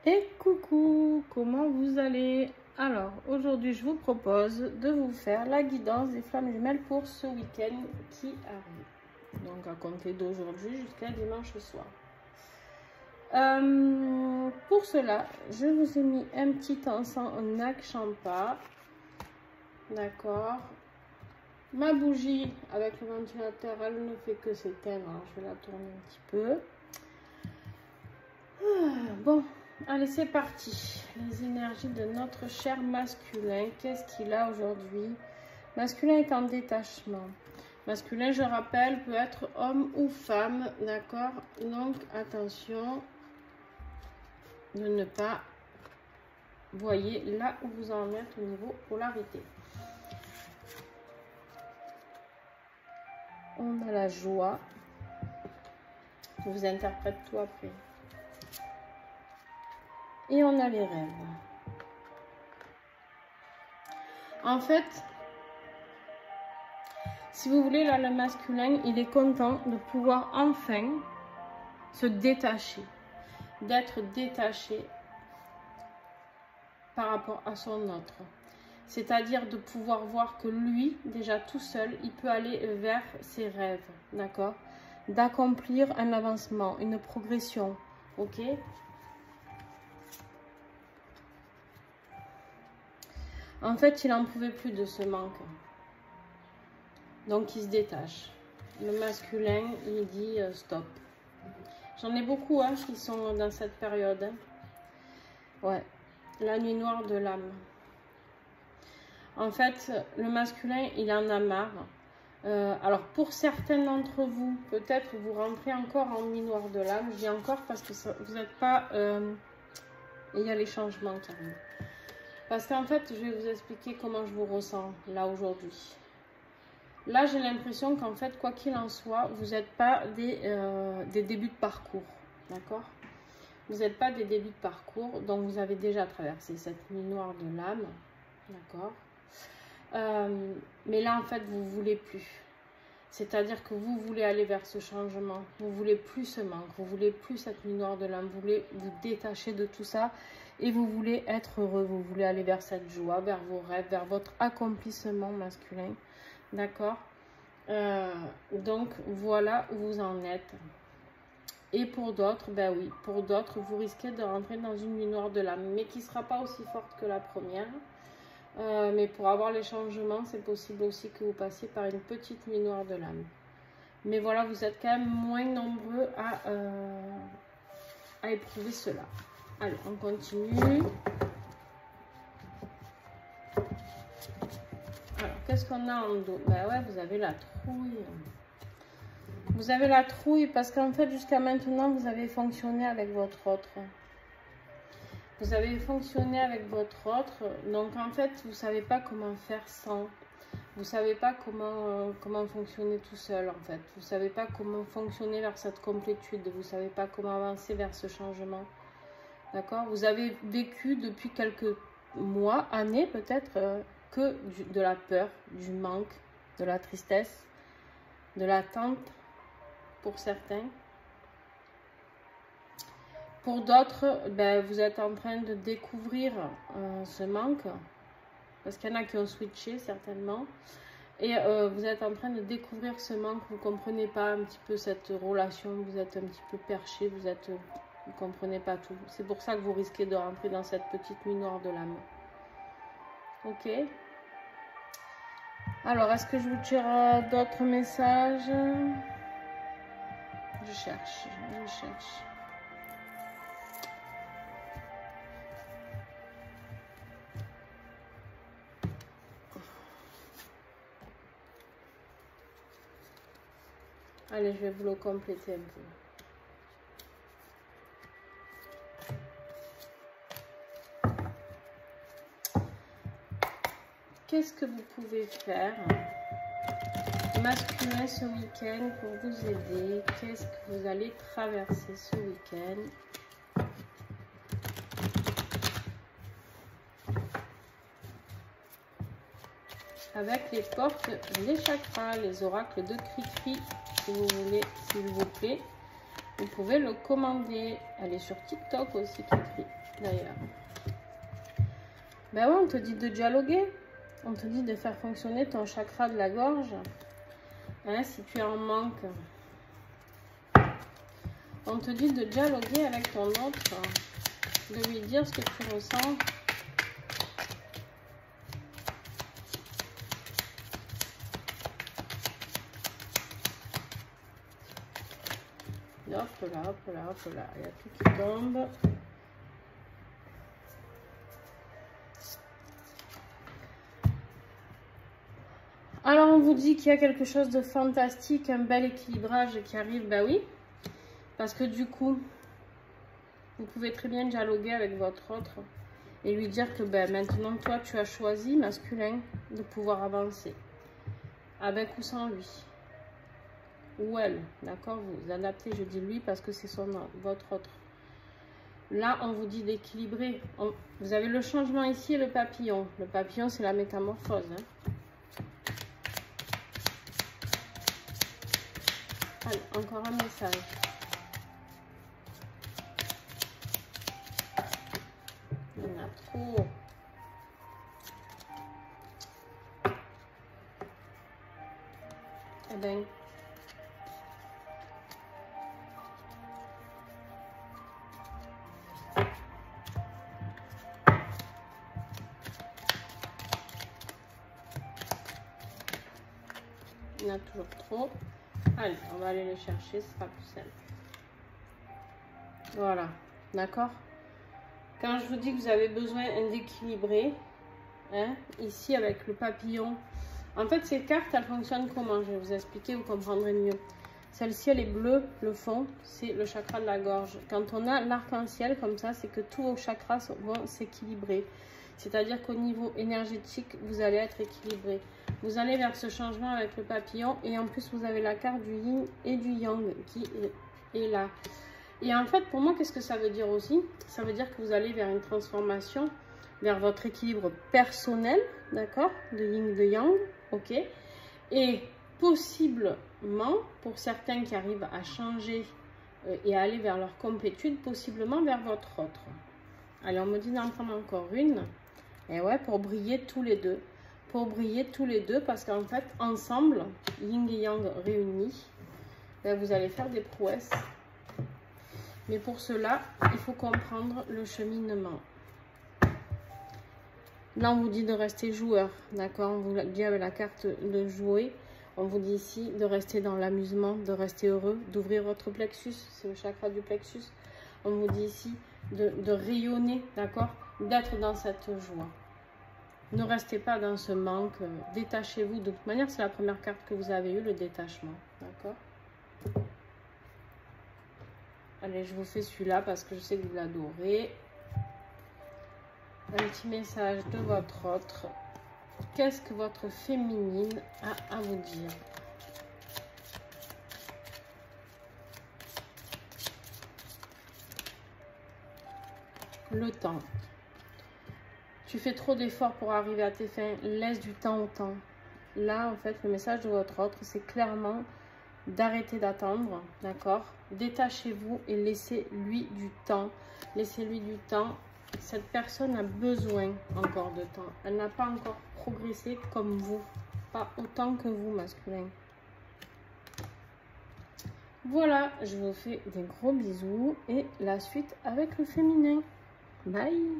Et coucou, comment vous allez? Alors, aujourd'hui, je vous propose de vous faire la guidance des flammes jumelles pour ce week-end qui arrive. Donc, à compter d'aujourd'hui jusqu'à dimanche soir. Pour cela, je vous ai mis un petit encens Nak Champa. D'accord. Ma bougie avec le ventilateur, elle ne fait que s'éteindre. Alors, je vais la tourner un petit peu. Bon. Allez, c'est parti. Les énergies de notre cher masculin. Qu'est-ce qu'il a aujourd'hui? Masculin est en détachement. Masculin, je rappelle, peut être homme ou femme. D'accord? Donc, attention de ne pas voyez là où vous en êtes au niveau polarité. On a la joie. Je vous interprète tout après. Et on a les rêves. En fait, si vous voulez, là, le masculin, il est content de pouvoir enfin se détacher. D'être détaché par rapport à son autre. C'est-à-dire de pouvoir voir que lui, déjà tout seul, il peut aller vers ses rêves. D'accord? D'accomplir un avancement, une progression. Ok? En fait, il n'en pouvait plus de ce manque. Donc, il se détache. Le masculin, il dit stop. J'en ai beaucoup hein, qui sont dans cette période. Hein. Ouais, la nuit noire de l'âme. En fait, le masculin, il en a marre. Alors, pour certains d'entre vous, peut-être vous rentrez encore en nuit noire de l'âme. Je dis encore parce que ça, vous n'êtes pas... il y a les changements qui arrivent. Parce qu'en fait, je vais vous expliquer comment je vous ressens là aujourd'hui. Là, j'ai l'impression qu'en fait, quoi qu'il en soit, vous n'êtes pas des débuts de parcours. D'accord? Vous n'êtes pas des débuts de parcours, donc vous avez déjà traversé cette nuit noire de l'âme. D'accord? Mais là, en fait, vous ne voulez plus. C'est-à-dire que vous voulez aller vers ce changement. Vous ne voulez plus ce manque. Vous ne voulez plus cette nuit noire de l'âme. Vous voulez vous détacher de tout ça. Et vous voulez être heureux. Vous voulez aller vers cette joie, vers vos rêves, vers votre accomplissement masculin. D'accord? Donc, voilà où vous en êtes. Et pour d'autres, ben oui, pour d'autres, vous risquez de rentrer dans une nuit noire de l'âme. Mais qui ne sera pas aussi forte que la première. Mais pour avoir les changements, c'est possible aussi que vous passiez par une petite nuit noire de l'âme. Mais voilà, vous êtes quand même moins nombreux à éprouver cela. Allez, on continue. Alors, qu'est-ce qu'on a en dos? Ben ouais, vous avez la trouille. Vous avez la trouille parce qu'en fait, jusqu'à maintenant, vous avez fonctionné avec votre autre. Vous avez fonctionné avec votre autre, donc en fait, vous ne savez pas comment faire sans. Vous ne savez pas comment fonctionner tout seul, en fait. Vous ne savez pas comment fonctionner vers cette complétude. Vous ne savez pas comment avancer vers ce changement. D'accord? Vous avez vécu depuis quelques mois, années peut-être, que de la peur, du manque, de la tristesse, de l'attente pour certains. Pour d'autres, ben, vous êtes en train de découvrir ce manque, parce qu'il y en a qui ont switché certainement, et vous êtes en train de découvrir ce manque, vous ne comprenez pas un petit peu cette relation, vous êtes un petit peu perché, vous ne comprenez pas tout. C'est pour ça que vous risquez de rentrer dans cette petite nuit noire de l'âme. Ok? Alors, est-ce que je vous tire d'autres messages? Je cherche. Allez, je vais vous le compléter un peu. Qu'est-ce que vous pouvez faire, masculin, ce week-end pour vous aider? Qu'est-ce que vous allez traverser ce week-end? Avec les portes, les chakras, les oracles de Cri-Cri, si vous voulez, s'il vous plaît. vous pouvez le commander. Elle est sur TikTok aussi, Kitri, d'ailleurs. Ben ouais, on te dit de dialoguer. On te dit de faire fonctionner ton chakra de la gorge. Hein, si tu es en manque. On te dit de dialoguer avec ton autre. De lui dire ce que tu ressens. Hop là, hop là, hop là. Il y a tout qui tombe. Alors, on vous dit qu'il y a quelque chose de fantastique, un bel équilibrage qui arrive. Ben oui, parce que du coup, vous pouvez très bien dialoguer avec votre autre et lui dire que ben, maintenant, toi, tu as choisi, masculin, de pouvoir avancer. Avec ou sans lui. Ou elle, d'accord? Vous adaptez, je dis lui, parce que c'est votre autre. Là, on vous dit d'équilibrer. Vous avez le changement ici et le papillon. Le papillon, c'est la métamorphose. Hein. Allez, encore un message. Il y en a trop. Eh bien, il y en a toujours trop. Allez, on va aller les chercher, ce sera plus simple. Voilà, d'accord? Quand je vous dis que vous avez besoin d'équilibrer, hein, ici avec le papillon, en fait ces cartes elles fonctionnent comment? Je vais vous expliquer, vous comprendrez mieux. Celle-ci elle est bleue, le fond c'est le chakra de la gorge. Quand on a l'arc-en-ciel comme ça, c'est que tous vos chakras vont s'équilibrer. C'est-à-dire qu'au niveau énergétique, vous allez être équilibré. Vous allez vers ce changement avec le papillon et en plus vous avez la carte du yin et du yang qui est là. Et en fait, pour moi, qu'est-ce que ça veut dire aussi? Ça veut dire que vous allez vers une transformation, vers votre équilibre personnel, d'accord? De yin, de yang, ok? Et possiblement, pour certains qui arrivent à changer et à aller vers leur complétude, possiblement vers votre autre. Allez, on me dit d'en prendre encore une. Et ouais, pour briller tous les deux. Pour briller tous les deux, parce qu'en fait, ensemble, yin et yang réunis, ben, vous allez faire des prouesses. Mais pour cela, il faut comprendre le cheminement. Là, on vous dit de rester joueur, d'accord? On vous dit avec la carte de jouer. On vous dit ici de rester dans l'amusement, de rester heureux, d'ouvrir votre plexus. C'est le chakra du plexus. On vous dit ici de rayonner, d'accord? D'être dans cette joie. Ne restez pas dans ce manque. Détachez-vous. De toute manière, c'est la première carte que vous avez eue, le détachement, d'accord? Allez, je vous fais celui-là parce que je sais que vous l'adorez. Un petit message de votre autre. Qu'est-ce que votre féminine a à vous dire? Le temps. Tu fais trop d'efforts pour arriver à tes fins. Laisse du temps au temps. Là, en fait, le message de votre autre, c'est clairement d'arrêter d'attendre, d'accord? Détachez-vous et laissez-lui du temps. Laissez-lui du temps. Cette personne a besoin encore de temps. Elle n'a pas encore progressé comme vous. Pas autant que vous, masculin. Voilà, je vous fais des gros bisous. Et la suite avec le féminin. Bye!